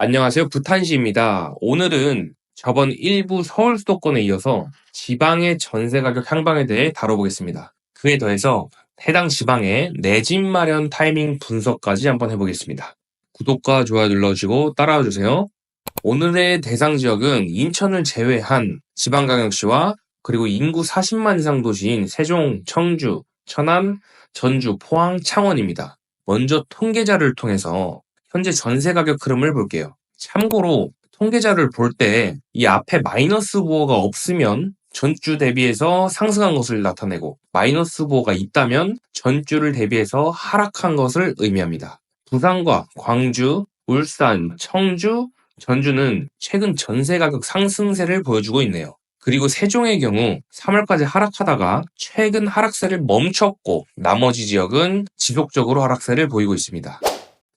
안녕하세요. 부탄시입니다. 오늘은 저번 일부 서울 수도권에 이어서 지방의 전세 가격 향방에 대해 다뤄보겠습니다. 그에 더해서 해당 지방의 내 집 마련 타이밍 분석까지 한번 해보겠습니다. 구독과 좋아요 눌러주시고 따라와 주세요. 오늘의 대상 지역은 인천을 제외한 지방광역시와 그리고 인구 40만 이상 도시인 세종, 청주, 천안, 전주, 포항, 창원입니다. 먼저 통계자를 통해서 현재 전세 가격 흐름을 볼게요. 참고로 통계자를 볼 때 이 앞에 마이너스 부호가 없으면 전주 대비해서 상승한 것을 나타내고 마이너스 부호가 있다면 전주를 대비해서 하락한 것을 의미합니다. 부산과 광주, 울산, 청주, 전주는 최근 전세 가격 상승세를 보여주고 있네요. 그리고 세종의 경우 3월까지 하락하다가 최근 하락세를 멈췄고 나머지 지역은 지속적으로 하락세를 보이고 있습니다.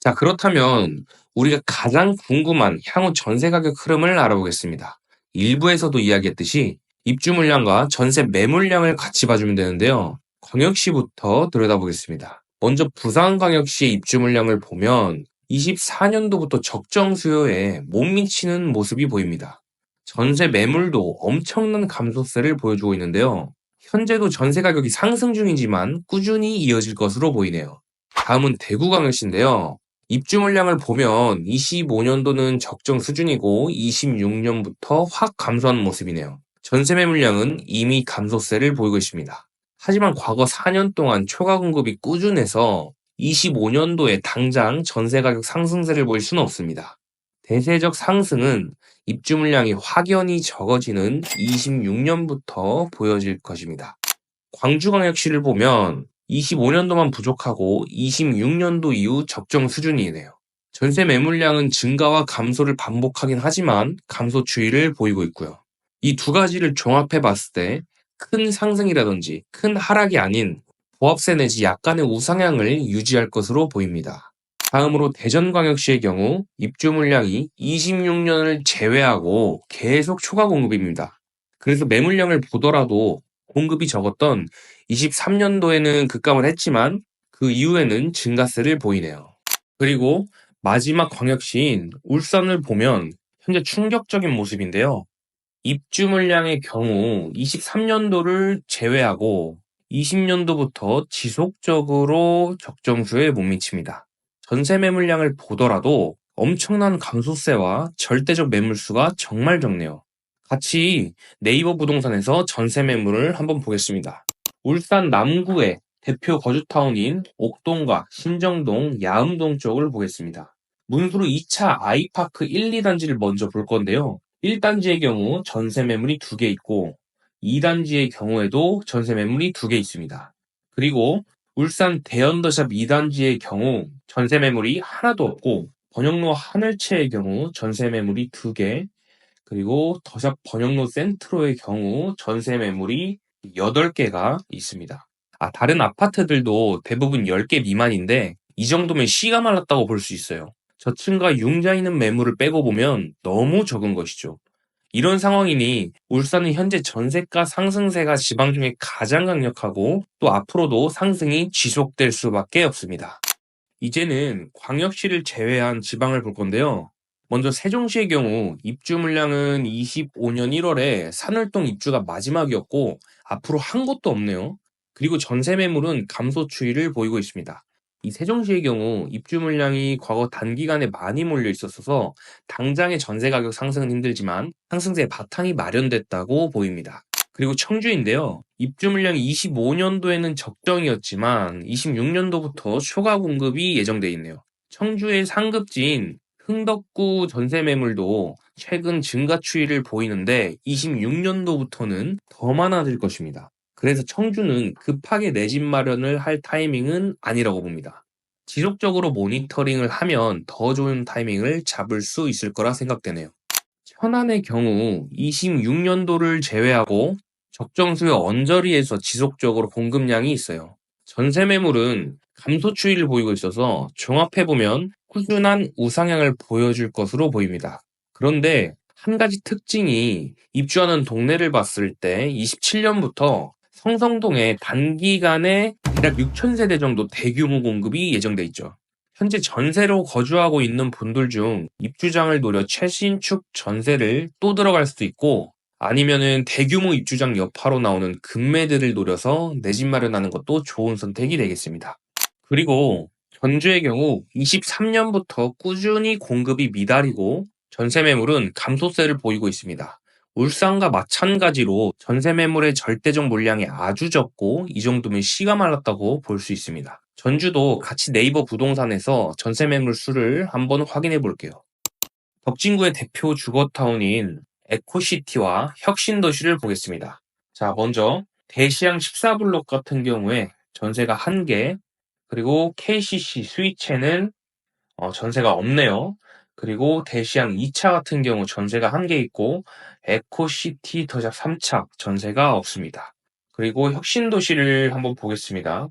자, 그렇다면 우리가 가장 궁금한 향후 전세 가격 흐름을 알아보겠습니다. 일부에서도 이야기했듯이 입주 물량과 전세 매물량을 같이 봐주면 되는데요. 광역시부터 들여다보겠습니다. 먼저 부산광역시의 입주 물량을 보면 24년도부터 적정 수요에 못 미치는 모습이 보입니다. 전세 매물도 엄청난 감소세를 보여주고 있는데요. 현재도 전세 가격이 상승 중이지만 꾸준히 이어질 것으로 보이네요. 다음은 대구광역시인데요. 입주 물량을 보면 25년도는 적정 수준이고 26년부터 확 감소하는 모습이네요. 전세 매물량은 이미 감소세를 보이고 있습니다. 하지만 과거 4년 동안 초과 공급이 꾸준해서 25년도에 당장 전세 가격 상승세를 보일 수는 없습니다. 대세적 상승은 입주 물량이 확연히 적어지는 26년부터 보여질 것입니다. 광주광역시를 보면 25년도만 부족하고 26년도 이후 적정 수준이네요. 전세 매물량은 증가와 감소를 반복하긴 하지만 감소 추이를 보이고 있고요. 이 두 가지를 종합해 봤을 때 큰 상승이라든지 큰 하락이 아닌 보합세 내지 약간의 우상향을 유지할 것으로 보입니다. 다음으로 대전광역시의 경우 입주 물량이 26년을 제외하고 계속 초과 공급입니다. 그래서 매물량을 보더라도 공급이 적었던 23년도에는 급감을 했지만 그 이후에는 증가세를 보이네요. 그리고 마지막 광역시인 울산을 보면 현재 충격적인 모습인데요. 입주 물량의 경우 23년도를 제외하고 20년도부터 지속적으로 적정수에 못 미칩니다. 전세 매물량을 보더라도 엄청난 감소세와 절대적 매물수가 정말 적네요. 같이 네이버 부동산에서 전세 매물을 한번 보겠습니다. 울산 남구의 대표 거주타운인 옥동과 신정동, 야음동 쪽을 보겠습니다. 문수로 2차 아이파크 1, 2단지를 먼저 볼 건데요. 1단지의 경우 전세 매물이 2개 있고 2단지의 경우에도 전세 매물이 2개 있습니다. 그리고 울산 대연더샵 2단지의 경우 전세 매물이 하나도 없고 번영로 하늘채의 경우 전세 매물이 2개, 그리고 더샵 번영로 센트로의 경우 전세 매물이 8개가 있습니다. 다른 아파트들도 대부분 10개 미만인데 이 정도면 씨가 말랐다고 볼 수 있어요. 저층과 융자 있는 매물을 빼고 보면 너무 적은 것이죠. 이런 상황이니 울산은 현재 전세가 상승세가 지방 중에 가장 강력하고 또 앞으로도 상승이 지속될 수밖에 없습니다. 이제는 광역시를 제외한 지방을 볼 건데요. 먼저 세종시의 경우 입주 물량은 25년 1월에 산울동 입주가 마지막이었고 앞으로 한 곳도 없네요. 그리고 전세 매물은 감소 추이를 보이고 있습니다. 이 세종시의 경우 입주 물량이 과거 단기간에 많이 몰려 있었어서 당장의 전세 가격 상승은 힘들지만 상승세의 바탕이 마련됐다고 보입니다. 그리고 청주인데요. 입주 물량이 25년도에는 적정이었지만 26년도부터 초과 공급이 예정돼 있네요. 청주의 상급지인 흥덕구 전세 매물도 최근 증가 추이를 보이는데 26년도부터는 더 많아질 것입니다. 그래서 청주는 급하게 내 집 마련을 할 타이밍은 아니라고 봅니다. 지속적으로 모니터링을 하면 더 좋은 타이밍을 잡을 수 있을 거라 생각되네요. 천안의 경우 26년도를 제외하고 적정수요 언저리에서 지속적으로 공급량이 있어요. 전세 매물은 감소 추이를 보이고 있어서 종합해보면 꾸준한 우상향을 보여줄 것으로 보입니다. 그런데 한 가지 특징이 입주하는 동네를 봤을 때 27년부터 성성동에 단기간에 대략 6,000세대 정도 대규모 공급이 예정돼 있죠. 현재 전세로 거주하고 있는 분들 중 입주장을 노려 최신축 전세를 또 들어갈 수도 있고, 아니면은 대규모 입주장 여파로 나오는 급매들을 노려서 내 집 마련하는 것도 좋은 선택이 되겠습니다. 그리고 전주의 경우 23년부터 꾸준히 공급이 미달이고 전세 매물은 감소세를 보이고 있습니다. 울산과 마찬가지로 전세 매물의 절대적 물량이 아주 적고 이 정도면 씨가 말랐다고 볼 수 있습니다. 전주도 같이 네이버 부동산에서 전세 매물 수를 한번 확인해 볼게요. 덕진구의 대표 주거타운인 에코시티와 혁신도시를 보겠습니다. 자, 먼저 대시양 14블록 같은 경우에 전세가 1개, 그리고 KCC 스위체는 전세가 없네요. 그리고 대시양 2차 같은 경우 전세가 1개 있고, 에코시티 더샵 3차 전세가 없습니다. 그리고 혁신도시를 한번 보겠습니다.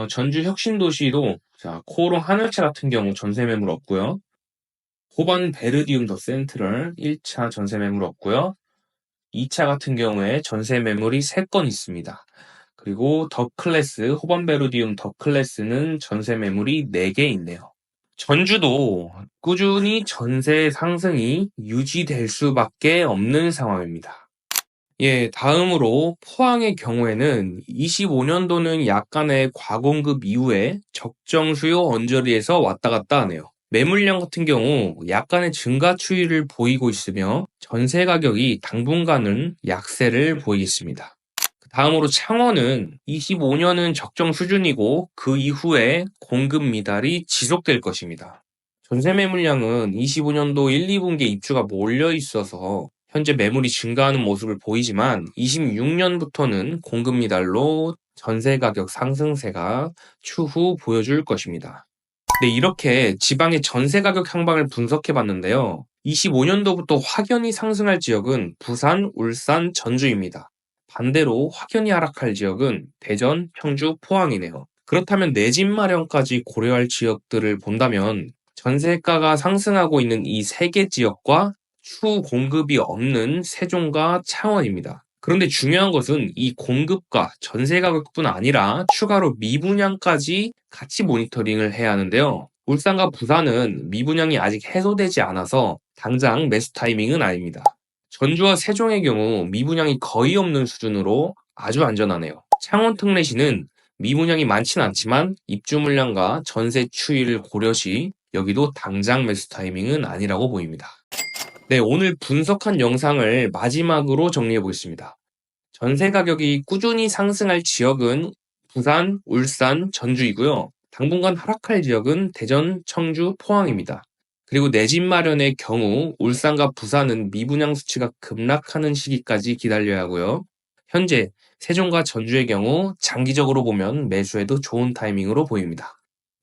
전주 혁신도시도 자, 코오롱 하늘차 같은 경우 전세 매물 없고요. 호반 베르디움 더 센트럴 1차 전세 매물 없고요. 2차 같은 경우에 전세 매물이 3건 있습니다. 그리고 더 클래스, 호반 베르디움 더 클래스는 전세 매물이 4개 있네요. 전주도 꾸준히 전세 상승이 유지될 수밖에 없는 상황입니다. 예, 다음으로 포항의 경우에는 25년도는 약간의 과공급 이후에 적정 수요 언저리에서 왔다 갔다 하네요. 매물량 같은 경우 약간의 증가 추이를 보이고 있으며 전세 가격이 당분간은 약세를 보이겠습니다. 다음으로 창원은 25년은 적정 수준이고 그 이후에 공급 미달이 지속될 것입니다. 전세 매물량은 25년도 1, 2분기에 입주가 몰려 있어서 현재 매물이 증가하는 모습을 보이지만 26년부터는 공급 미달로 전세 가격 상승세가 추후 보여줄 것입니다. 네, 이렇게 지방의 전세 가격 향방을 분석해 봤는데요. 25년도부터 확연히 상승할 지역은 부산, 울산, 전주입니다. 반대로 확연히 하락할 지역은 대전, 청주, 포항이네요. 그렇다면 내 집 마련까지 고려할 지역들을 본다면 전세가가 상승하고 있는 이 3개 지역과 추후 공급이 없는 세종과 창원입니다. 그런데 중요한 것은 이 공급과 전세 가격뿐 아니라 추가로 미분양까지 같이 모니터링을 해야 하는데요. 울산과 부산은 미분양이 아직 해소되지 않아서 당장 매수 타이밍은 아닙니다. 전주와 세종의 경우 미분양이 거의 없는 수준으로 아주 안전하네요. 창원 특례시는 미분양이 많지는 않지만 입주 물량과 전세 추이를 고려시 여기도 당장 매수 타이밍은 아니라고 보입니다. 네, 오늘 분석한 영상을 마지막으로 정리해 보겠습니다. 전세 가격이 꾸준히 상승할 지역은 부산, 울산, 전주이고요. 당분간 하락할 지역은 대전, 청주, 포항입니다. 그리고 내 집 마련의 경우 울산과 부산은 미분양 수치가 급락하는 시기까지 기다려야 하고요. 현재 세종과 전주의 경우 장기적으로 보면 매수해도 좋은 타이밍으로 보입니다.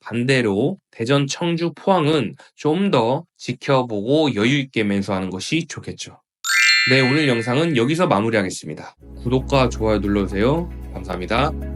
반대로 대전, 청주, 포항은 좀 더 지켜보고 여유 있게 매수하는 것이 좋겠죠. 네, 오늘 영상은 여기서 마무리하겠습니다. 구독과 좋아요 눌러주세요. 감사합니다.